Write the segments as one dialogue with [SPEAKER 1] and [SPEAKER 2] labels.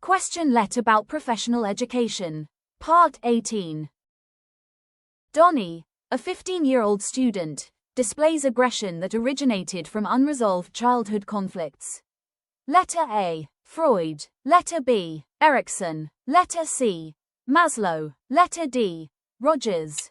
[SPEAKER 1] Question let about professional education. Part 18. Donnie, a 15-year-old student, displays aggression that originated from unresolved childhood conflicts. Letter A. Freud. Letter B. Erikson. Letter C. Maslow. Letter D. Rogers.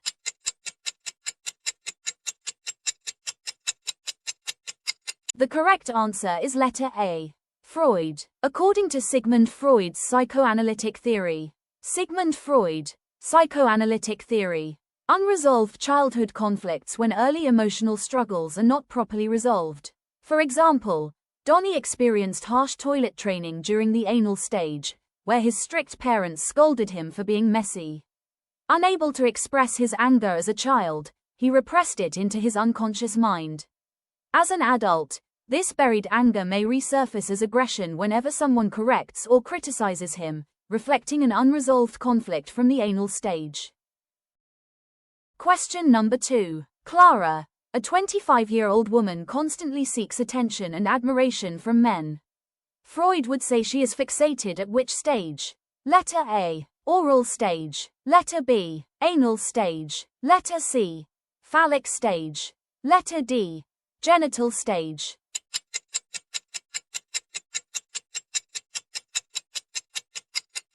[SPEAKER 1] The correct answer is letter A. Freud. According to Sigmund Freud's psychoanalytic theory. Sigmund Freud. Psychoanalytic theory. Unresolved childhood conflicts when early emotional struggles are not properly resolved. For example, Donnie experienced harsh toilet training during the anal stage, where his strict parents scolded him for being messy. Unable to express his anger as a child, he repressed it into his unconscious mind. As an adult, this buried anger may resurface as aggression whenever someone corrects or criticizes him, reflecting an unresolved conflict from the anal stage. Question number 2. Clara, a 25-year-old woman, constantly seeks attention and admiration from men. Freud would say she is fixated at which stage? Letter A. Oral stage. Letter B. Anal stage. Letter C. Phallic stage. Letter D. Genital stage.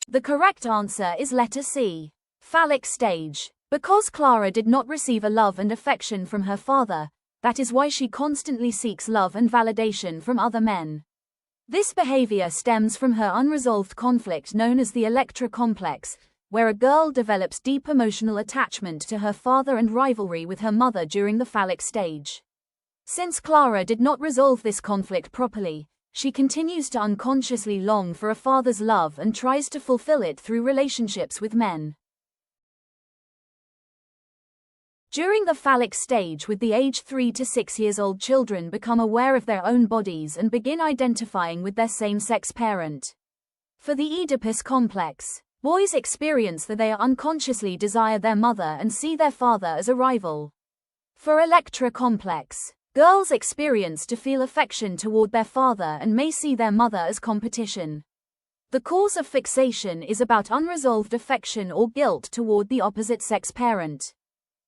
[SPEAKER 1] The correct answer is letter C. Phallic stage. Because Clara did not receive a love and affection from her father, that is why she constantly seeks love and validation from other men. This behavior stems from her unresolved conflict known as the Electra complex, where a girl develops deep emotional attachment to her father and rivalry with her mother during the phallic stage. Since Clara did not resolve this conflict properly, she continues to unconsciously long for a father's love and tries to fulfill it through relationships with men. During the phallic stage, with the age 3 to 6 years old, children become aware of their own bodies and begin identifying with their same-sex parent. For the Oedipus complex, boys experience that they unconsciously desire their mother and see their father as a rival. For Electra complex, girls experience to feel affection toward their father and may see their mother as competition. The cause of fixation is about unresolved affection or guilt toward the opposite sex parent.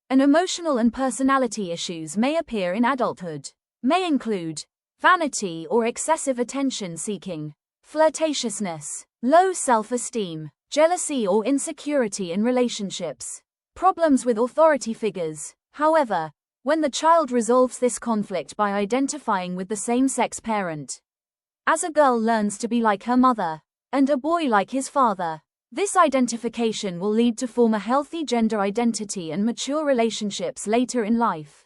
[SPEAKER 1] And emotional and personality issues may appear in adulthood. May include vanity or excessive attention-seeking, flirtatiousness, low self-esteem, jealousy or insecurity in relationships, problems with authority figures. However, when the child resolves this conflict by identifying with the same-sex parent, as a girl learns to be like her mother, and a boy like his father, this identification will lead to form a healthy gender identity and mature relationships later in life.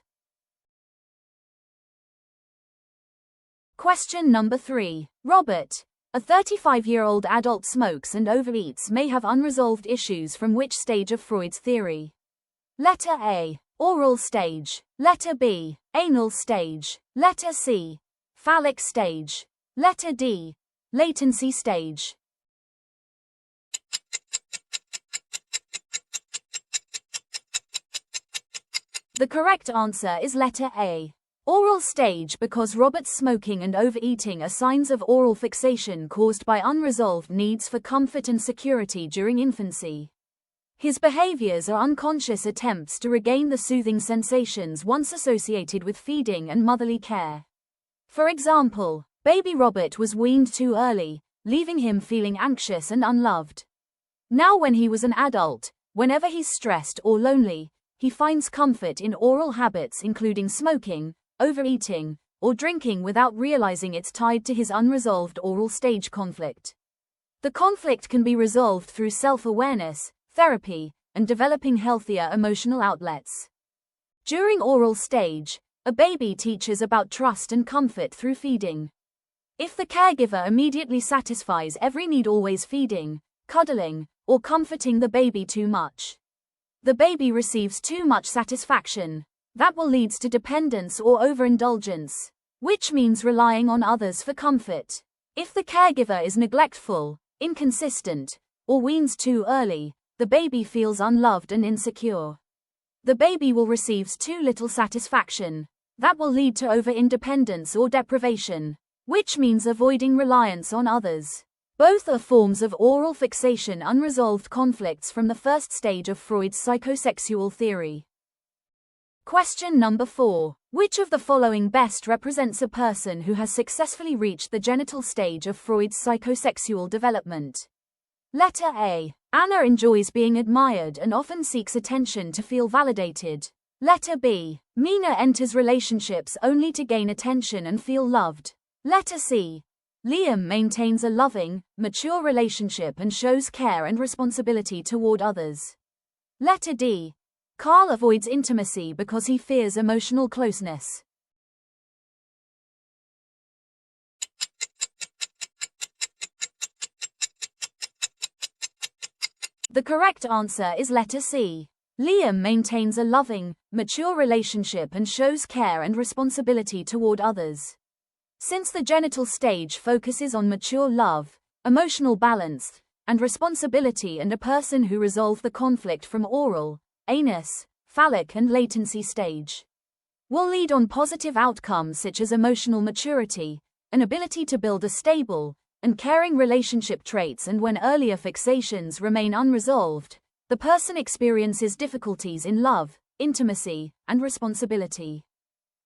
[SPEAKER 1] Question number 3. Robert, a 35-year-old adult, smokes and overeats, may have unresolved issues from which stage of Freud's theory? Letter A. Oral stage. Letter B. Anal stage. Letter C. Phallic stage. Letter D. Latency stage. The correct answer is letter A. Oral stage, because Robert's smoking and overeating are signs of oral fixation caused by unresolved needs for comfort and security during infancy. His behaviors are unconscious attempts to regain the soothing sensations once associated with feeding and motherly care. For example, baby Robert was weaned too early, leaving him feeling anxious and unloved. Now when he was an adult, whenever he's stressed or lonely, he finds comfort in oral habits including smoking, overeating, or drinking without realizing it's tied to his unresolved oral stage conflict. The conflict can be resolved through self-awareness, therapy, and developing healthier emotional outlets. During oral stage, a baby teaches about trust and comfort through feeding. If the caregiver immediately satisfies every need, always feeding, cuddling, or comforting the baby too much, the baby receives too much satisfaction. That will lead to dependence or overindulgence, which means relying on others for comfort. If the caregiver is neglectful, inconsistent, or weans too early, the baby feels unloved and insecure. The baby will receive too little satisfaction. That will lead to over-independence or deprivation, which means avoiding reliance on others. Both are forms of oral fixation, unresolved conflicts from the first stage of Freud's psychosexual theory. Question number 4. Which of the following best represents a person who has successfully reached the genital stage of Freud's psychosexual development? Letter A. Anna enjoys being admired and often seeks attention to feel validated. Letter B. Mina enters relationships only to gain attention and feel loved. Letter C. Liam maintains a loving, mature relationship and shows care and responsibility toward others. Letter D. Carl avoids intimacy because he fears emotional closeness. The correct answer is letter C. Liam maintains a loving, mature relationship and shows care and responsibility toward others. Since the genital stage focuses on mature love, emotional balance, and responsibility, and a person who resolve the conflict from oral, anus, phallic and latency stage will lead on positive outcomes such as emotional maturity, an ability to build a stable and caring relationship traits, and when earlier fixations remain unresolved, the person experiences difficulties in love, intimacy, and responsibility.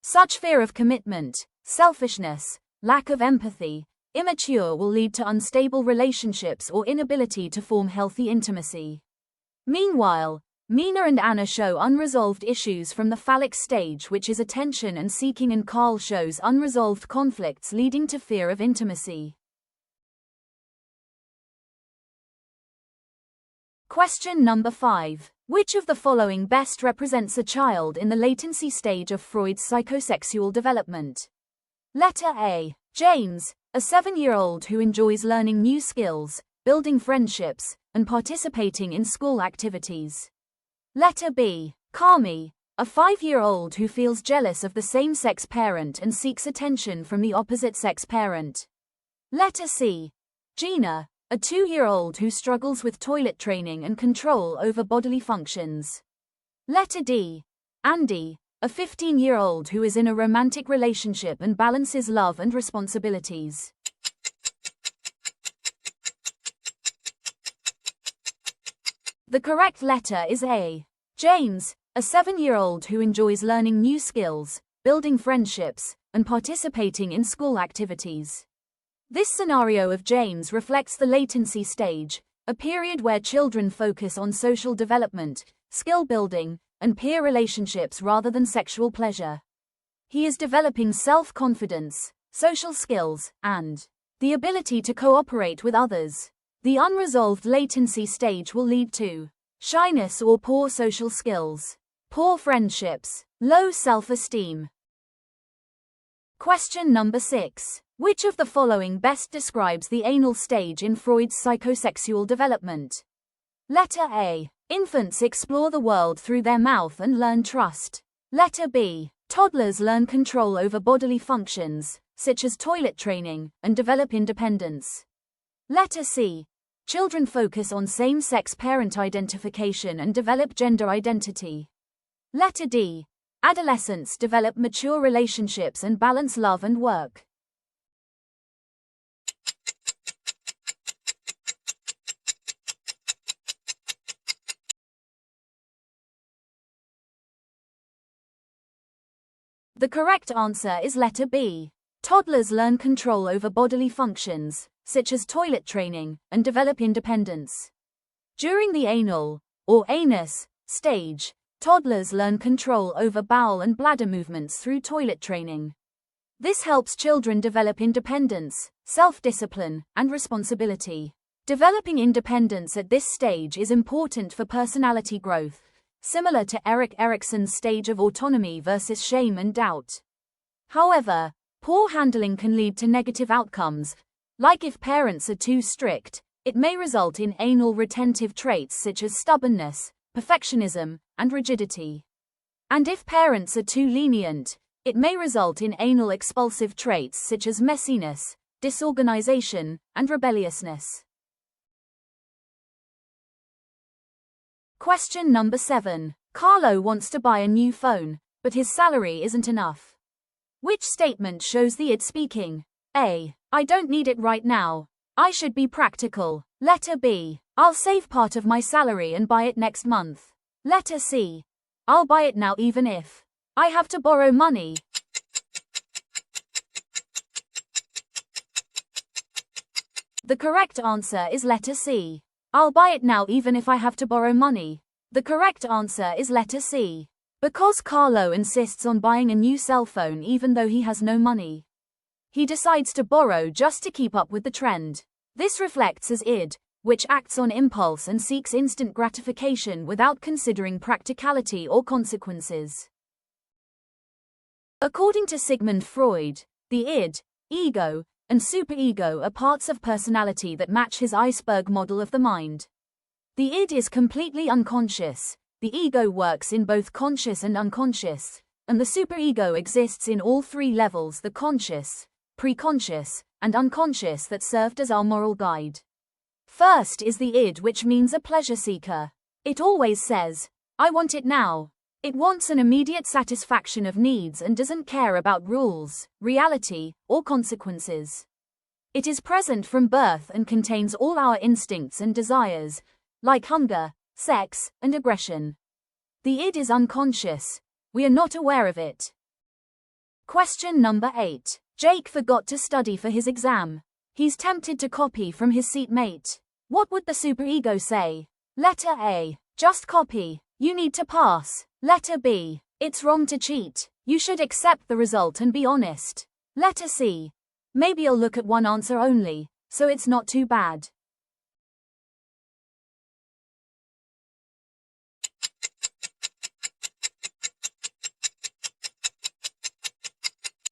[SPEAKER 1] Such fear of commitment, selfishness, lack of empathy, immature will lead to unstable relationships or inability to form healthy intimacy. Meanwhile, Mina and Anna show unresolved issues from the phallic stage, which is attention and seeking, and Carl shows unresolved conflicts leading to fear of intimacy. Question number 5. Which of the following best represents a child in the latency stage of Freud's psychosexual development? Letter A. James, a 7-year-old who enjoys learning new skills, building friendships, and participating in school activities. Letter B. Kami, a 5-year-old who feels jealous of the same-sex parent and seeks attention from the opposite-sex parent. Letter C. Gina, a 2-year-old who struggles with toilet training and control over bodily functions. Letter D. Andy, a 15-year-old who is in a romantic relationship and balances love and responsibilities. The correct letter is A. James, a 7-year-old who enjoys learning new skills, building friendships, and participating in school activities. This scenario of James reflects the latency stage, a period where children focus on social development, skill building, and peer relationships rather than sexual pleasure. He is developing self-confidence, social skills, and the ability to cooperate with others. The unresolved latency stage will lead to shyness or poor social skills, poor friendships, low self-esteem. Question number 6. Which of the following best describes the anal stage in Freud's psychosexual development? Letter A. Infants explore the world through their mouth and learn trust. Letter B. Toddlers learn control over bodily functions, such as toilet training, and develop independence. Letter C. Children focus on same-sex parent identification and develop gender identity. Letter D. Adolescents develop mature relationships and balance love and work. The correct answer is letter B. Toddlers learn control over bodily functions, such as toilet training, and develop independence. During the anal, or anus, stage, toddlers learn control over bowel and bladder movements through toilet training. This helps children develop independence, self-discipline, and responsibility. Developing independence at this stage is important for personality growth, similar to Erik Erikson's stage of autonomy versus shame and doubt. However, poor handling can lead to negative outcomes, like if parents are too strict, it may result in anal retentive traits such as stubbornness, perfectionism, and rigidity. And if parents are too lenient, it may result in anal expulsive traits such as messiness, disorganization, and rebelliousness. Question number 7. Carlo wants to buy a new phone, but his salary isn't enough. Which statement shows the id speaking? A. I don't need it right now. I should be practical. Letter B. I'll save part of my salary and buy it next month. Letter C. I'll buy it now even if I have to borrow money. The correct answer is letter C. I'll buy it now even if I have to borrow money. The correct answer is letter C. Because Carlo insists on buying a new cell phone even though he has no money. He decides to borrow just to keep up with the trend. This reflects as id, which acts on impulse and seeks instant gratification without considering practicality or consequences. According to Sigmund Freud, the id, ego, and superego are parts of personality that match his iceberg model of the mind. The id is completely unconscious, the ego works in both conscious and unconscious, and the superego exists in all three levels: the conscious, preconscious, and unconscious that served as our moral guide. First is the id, which means a pleasure seeker. It always says, I want it now. It wants an immediate satisfaction of needs and doesn't care about rules, reality, or consequences. It is present from birth and contains all our instincts and desires, like hunger, sex, and aggression. The id is unconscious. We are not aware of it. Question number 8. Jake forgot to study for his exam. He's tempted to copy from his seatmate. What would the superego say? Letter A. Just copy. You need to pass. Letter B. It's wrong to cheat. You should accept the result and be honest. Letter C. Maybe you'll look at one answer only, so it's not too bad.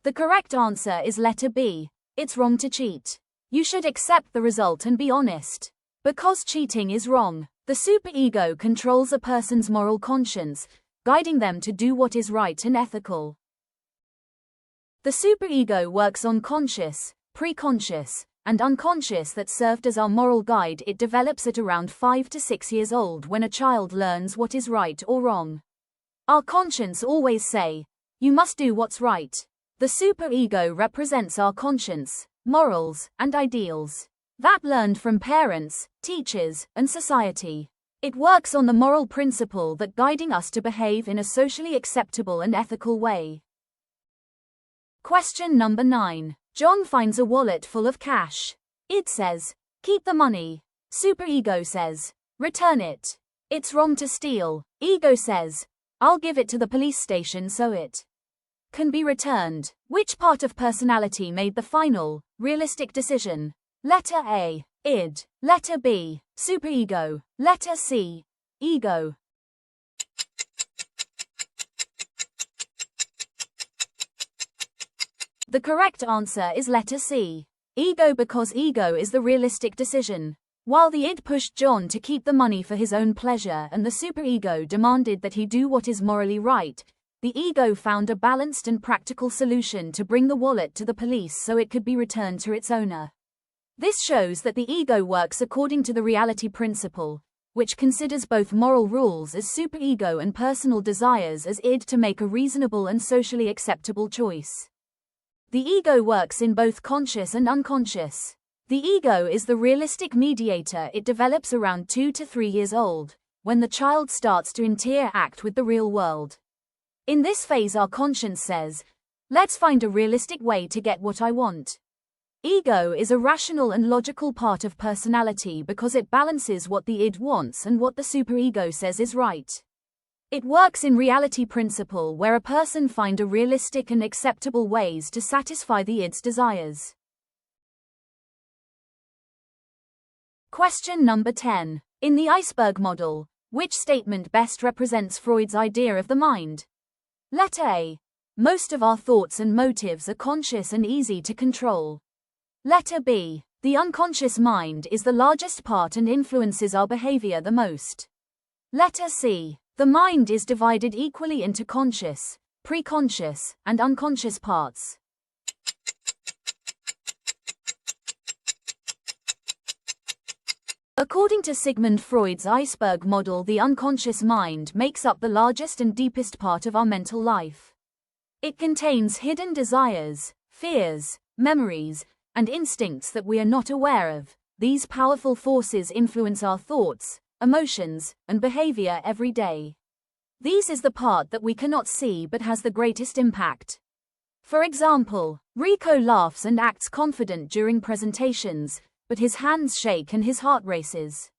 [SPEAKER 1] The correct answer is letter B. It's wrong to cheat. You should accept the result and be honest. Because cheating is wrong, the superego controls a person's moral conscience, guiding them to do what is right and ethical. The superego works on conscious, preconscious, and unconscious that served as our moral guide. It develops at around 5 to 6 years old when a child learns what is right or wrong. Our conscience always say, you must do what's right. The superego represents our conscience, morals, and ideals. That learned from parents, teachers, and society. It works on the moral principle that guiding us to behave in a socially acceptable and ethical way. Question number 9. John finds a wallet full of cash. Id says, keep the money. Superego says, return it. It's wrong to steal. Ego says, I'll give it to the police station so it can be returned. Which part of personality made the final, realistic decision? Letter A. Id. Letter B. Superego. Letter C. Ego. The correct answer is letter C. Ego, because ego is the realistic decision. While the id pushed John to keep the money for his own pleasure and the superego demanded that he do what is morally right, the ego found a balanced and practical solution to bring the wallet to the police so it could be returned to its owner. This shows that the ego works according to the reality principle, which considers both moral rules as superego and personal desires as id to make a reasonable and socially acceptable choice. The ego works in both conscious and unconscious. The ego is the realistic mediator. It develops around 2 to 3 years old, when the child starts to interact with the real world. In this phase, our conscience says, let's find a realistic way to get what I want. Ego is a rational and logical part of personality because it balances what the id wants and what the superego says is right. It works in reality principle where a person finds a realistic and acceptable ways to satisfy the id's desires. Question number 10. In the iceberg model, which statement best represents Freud's idea of the mind? Letter A. Most of our thoughts and motives are conscious and easy to control. Letter B. The unconscious mind is the largest part and influences our behavior the most. Letter C. The mind is divided equally into conscious, preconscious, and unconscious parts. According to Sigmund Freud's iceberg model, the unconscious mind makes up the largest and deepest part of our mental life. It contains hidden desires, fears, memories, and instincts that we are not aware of. These powerful forces influence our thoughts, emotions, and behavior every day. This is the part that we cannot see but has the greatest impact. For example, Rico laughs and acts confident during presentations, but his hands shake and his heart races.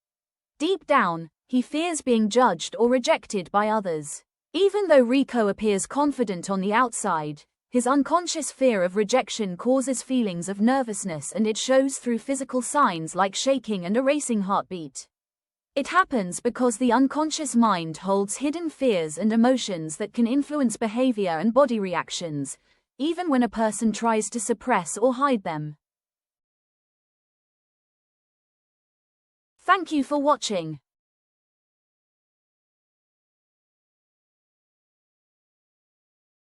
[SPEAKER 1] Deep down, he fears being judged or rejected by others. Even though Rico appears confident on the outside, his unconscious fear of rejection causes feelings of nervousness, and it shows through physical signs like shaking and a racing heartbeat. It happens because the unconscious mind holds hidden fears and emotions that can influence behavior and body reactions, even when a person tries to suppress or hide them. Thank you for watching.